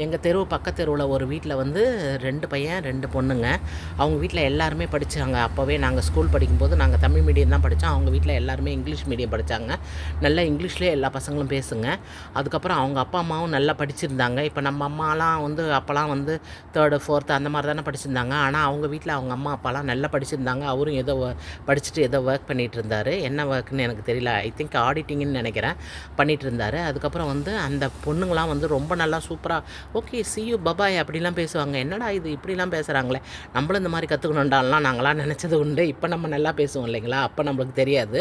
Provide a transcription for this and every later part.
எங்கள் தெரு பக்கத்து தெருவில் ஒரு வீட்டில் வந்து 2 பையன் 2 பொண்ணுங்க. அவங்க வீட்டில் எல்லாருமே படித்தாங்க. அப்போவே நாங்கள் ஸ்கூல் படிக்கும்போது நாங்கள் தமிழ் மீடியம் தான் படித்தோம். அவங்க வீட்டில் எல்லாருமே இங்கிலீஷ் மீடியம் படித்தாங்க. நல்லா இங்கிலீஷ்லேயே எல்லா பசங்களும் பேசுங்க. அதுக்கப்புறம் அவங்க அப்பா அம்மாவும் நல்லா படிச்சிருந்தாங்க. இப்போ நம்ம அம்மாலாம் வந்து அப்போலாம் வந்து 3rd 4th அந்த மாதிரி தானே படிச்சிருந்தாங்க. ஆனால் அவங்க வீட்டில் அவங்க அம்மா அப்பாலாம் நல்லா படிச்சிருந்தாங்க. அவரும் ஏதோ படிச்சுட்டு ஏதோ ஒர்க் பண்ணிகிட்டு இருந்தார். என்ன ஒர்க்குன்னு எனக்கு தெரியல. ஐ திங்க் ஆடிட்டிங்னு நினைக்கிறேன் பண்ணிகிட்டு இருந்தார். அதுக்கப்புறம் வந்து அந்த பொண்ணுங்களாம் வந்து ரொம்ப நல்லா சூப்பராக ஓகே யூ பபாய் அப்படிலாம் பேசுவாங்க. என்னடா இது இப்படிலாம் பேசுகிறாங்களே, நம்மளும் இந்த மாதிரி கற்றுக்கணுண்டாலாம் நாங்களாம் நினச்சது உண்டு. இப்போ நம்ம நல்லா பேசுவோம் இல்லைங்களா, அப்போ நம்மளுக்கு தெரியாது.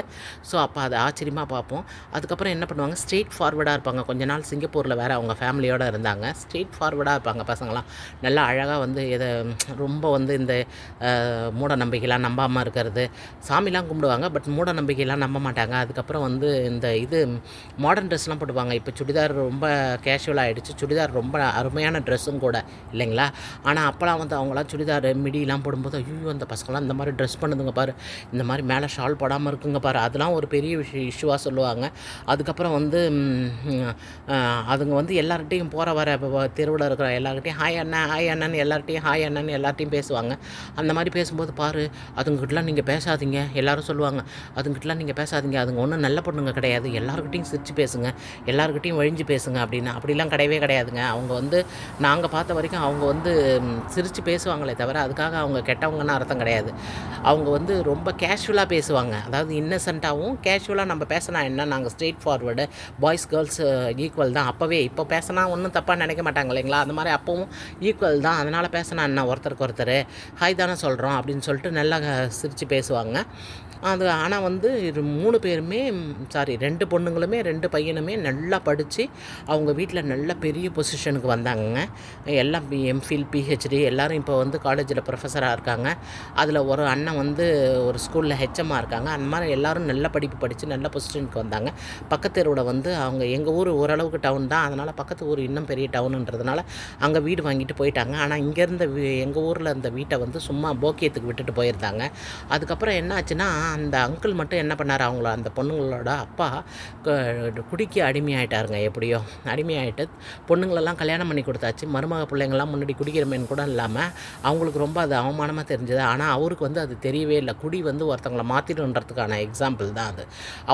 ஸோ அப்போ அதை ஆச்சரியமாக பார்ப்போம். அதுக்கப்புறம் என்ன பண்ணுவாங்க, ஸ்ட்ரெயிட் ஃபார்வர்டாக இருப்பாங்க. கொஞ்ச நாள் சிங்கப்பூரில் வேறு அவங்க ஃபேமிலியோடு இருந்தாங்க. ஸ்ட்ரெயிட் ஃபார்வர்டாக இருப்பாங்க பசங்களாம். நல்லா அழகாக வந்து எதை ரொம்ப வந்து இந்த மூட நம்பிக்கைலாம் நம்பாமல் இருக்கிறது. சாமிலாம் கும்பிடுவாங்க, பட் மூட நம்பிக்கைலாம் நம்ப மாட்டாங்க. அதுக்கப்புறம் வந்து இந்த மாடர்ன் ட்ரெஸ்லாம் போட்டுவாங்க. இப்போ சுடிதார் ரொம்ப கேஷுவலாக ஆகிடுச்சு. சுடிதார் ரொம்ப அருமையான ட்ரெஸ்ஸும் கூட இல்லைங்களா. ஆனால் அப்போலாம் வந்து அவங்களாம் சுடிதார் மிடிலாம் போடும்போது ஐயோ அந்த பசங்களாம் இந்த மாதிரி ட்ரெஸ் பண்ணுதுங்க பாரு, இந்த மாதிரி மேலே ஷால் போடாமல் இருக்குங்க பாரு, அதெல்லாம் ஒரு பெரிய இஷ்யூவாக சொல்லுவாங்க. அதுக்கப்புறம் வந்து அதுங்க வந்து எல்லார்கிட்டையும் போகிற வர தெருவில் இருக்கிற எல்லார்கிட்டையும் ஹாய் அண்ணன் ஹாய் அண்ணன் எல்லார்ட்டையும் ஹாய் அண்ணன் எல்லார்ட்டையும் பேசுவாங்க. அந்த மாதிரி பேசும்போது பாரு அதுங்கிட்டலாம் நீங்கள் பேசாதீங்க, எல்லோரும் சொல்லுவாங்க அதுங்கிட்டலாம் நீங்கள் பேசாதீங்க, அதுங்க ஒன்றும் நல்ல பொண்ணுங்க கிடையாது, எல்லாருக்கிட்டையும் சிரித்து பேசுங்க, எல்லாருக்கிட்டையும் வழிஞ்சு பேசுங்க அப்படின்னு. அப்படிலாம் கிடையவே கிடையாதுங்க. அவங்க வந்து நாங்கள் பார்த்த வரைக்கும் அவங்க வந்து சிரித்து பேசுவாங்களே தவிர அதுக்காக அவங்க கெட்டவங்கன்னு அர்த்தம் கிடையாது. அவங்க வந்து ரொம்ப கேஷுவலாக பேசுவாங்க. அதாவது இன்னசென்ட்டாகவும் கேஷுவலாக நம்ம பேசினா என்ன, நாங்கள் straight forward boys girls equal தான். அப்போவே இப்போ பேசினா ஒன்றும் தப்பாக நினைக்க மாட்டாங்க இல்லைங்களா, அந்த மாதிரி அப்போவும் ஈக்குவல் தான். அதனால் பேசினா என்ன, ஒருத்தருக்கு ஒருத்தர் ஹாய் தானே சொல்கிறோம் அப்படின்னு சொல்லிட்டு நல்லா சிரித்து பேசுவாங்க. அது ஆனால் வந்து 3 பேருமே 2 பொண்ணுங்களுமே 2 பையனுமே நல்லா படித்து அவங்க வீட்டில் நல்ல பெரிய பொசிஷனுக்கு வந்தாங்கங்க. எல்லாம் எம்ஃபில் பிஹெச்டி எல்லோரும் இப்போ வந்து காலேஜில் ப்ரொஃபஸராக இருக்காங்க. அதில் ஒரு அண்ணன் வந்து ஒரு ஸ்கூலில் ஹெச்எம்மாக இருக்காங்க. அந்த மாதிரி எல்லோரும் நல்ல படிப்பு படித்து நல்ல பொசிஷனுக்கு வந்தாங்க. பக்கத்து தெருவில் வந்து அவங்க எங்கள் ஊர் ஓரளவுக்கு டவுன் தான், அதனால் பக்கத்து ஊர் இன்னும் பெரிய டவுனுன்றதுனால அங்கே வீடு வாங்கிட்டு போயிட்டாங்க. ஆனால் இங்கேருந்து எங்கள் ஊரில் அந்த வீட்டை வந்து சும்மா போக்கியத்துக்கு விட்டுட்டு போயிருந்தாங்க. அதுக்கப்புறம் என்ன ஆச்சுன்னா, அந்த அங்கிள் மட்டும் என்ன பண்ணார், அவங்கள அந்த பொண்ணுங்களோட அப்பா குடிக்க அடிமையாயிட்டாருங்க. எப்படியோ அடிமையாயிட்டு பொண்ணுங்களெல்லாம் கல்யாணம் பண்ணி கொடுத்தாச்சு. மருமக பிள்ளைங்கள்லாம் முன்னாடி குடிக்கிறமேன்னு கூட இல்லாமல் அவங்களுக்கு ரொம்ப அது அவமானமாக தெரிஞ்சது. ஆனால் அவருக்கு வந்து அது தெரியவே இல்லை. குடி வந்து ஒருத்தவங்களை மாற்றிடுன்றதுக்கான எக்ஸாம்பிள் தான் அது.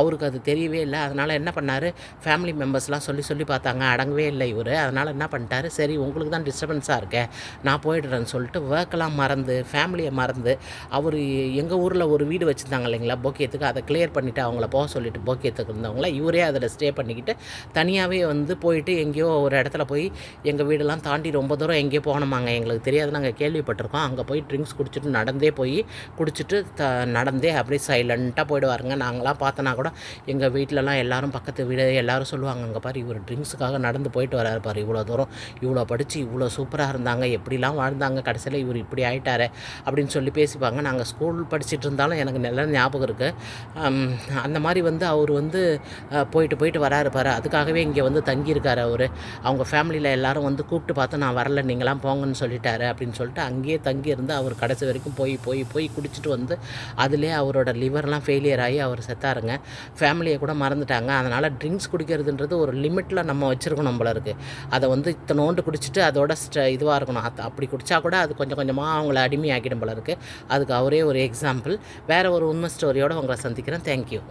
அவருக்கு அது தெரியவே இல்லை. அதனால் என்ன பண்ணார், ஃபேமிலி மெம்பர்ஸ்லாம் சொல்லி பார்த்தாங்க, அடங்கவே இல்லை இவர். அதனால் என்ன பண்ணிட்டாரு, சரி உங்களுக்கு தான் டிஸ்டர்பன்ஸாக இருக்கேன், நான் போய்டுறேன்னு சொல்லிட்டு ஒர்க்கெல்லாம் மறந்து ஃபேமிலியை மறந்து அவர் எங்கள் ஊரில் ஒரு வீடு வச்சுருந்தாங்க இல்லைங்களா போக்கியத்துக்கு, அதை கிளியர் பண்ணிவிட்டு அவங்கள போக சொல்லிவிட்டு போக்கியத்துக்கு இருந்தவங்கள இவரே அதில் ஸ்டே பண்ணிக்கிட்டு தனியாகவே வந்து போயிட்டு எங்கேயோ ஒரு இடத்துல போய் எங்கள் வீடெல்லாம் தாண்டி ரொம்ப தூரம் எங்கேயோ போனோமாங்க, எங்களுக்கு தெரியாது, நாங்கள் கேள்விப்பட்டிருக்கோம். அங்கே போய் ட்ரிங்க்ஸ் குடிச்சிட்டு நடந்தே போய் குடிச்சிட்டு நடந்தே அப்படியே சைலண்ட்டாக போயிடுவாருங்க. நாங்களாம் பார்த்தோன்னா கூட எங்கள் வீட்டிலலாம் எல்லோரும் பக்கத்து வீடு எல்லோரும் சொல்லுவாங்க, அங்கே பாரு இவர் ட்ரிங்க்ஸுக்காக நடந்து போயிட்டு வராரு பாரு, இவ்வளோ தூரம் இவ்வளோ படித்து இவ்வளோ சூப்பராக இருந்தாங்க, எப்படிலாம் வாழ்ந்தாங்க, கடைசியில் இவர் இப்படி ஆகிட்டாரு அப்படின்னு சொல்லி பேசிப்பாங்க. நாங்கள் ஸ்கூல் படிச்சுட்டு இருந்தாலும் எனக்கு நல்ல ஞாபகம் இருக்குது. அந்த மாதிரி வந்து அவர் வந்து போயிட்டு வராரு பாரு, அதுக்காகவே இங்கே வந்து தங்கியிருக்காரு அவர். அவங்க ஃபேமிலியில் எல்லோரும் வந்து கூப்பிட்டு பார்த்து நான் வரல நீங்களாம் போங்கன்னு சொல்லிட்டாரு அப்படின்னு சொல்லிட்டு அங்கேயே தங்கியிருந்து அவர் கடைசி வரைக்கும் போய் குடிச்சிட்டு வந்து அதிலே அவரோட லிவர்லாம் ஃபெயிலியர் ஆகி அவர் செத்தாருங்க. ஃபேமிலியை கூட மறந்துட்டாங்க. அதனால் ட்ரிங்க்ஸ் குடிக்கிறதுன்றது ஒரு லிமிட்டில் நம்ம வச்சுருக்கணும் போல இருக்குது. அதை வந்து இத்தனோண்டு குடிச்சிட்டு அதோட இதுவாக இருக்கணும். அப்படி குடித்தா கூட அது கொஞ்சம் கொஞ்சமாக அவங்கள அடிமையாக்கிடும் போல இருக்குது. அதுக்கு அவரே ஒரு எக்ஸாம்பிள். வேறு ஒரு உண்மை ஸ்டோரியோடு உங்களை சந்திக்கிறேன். தேங்க்யூ.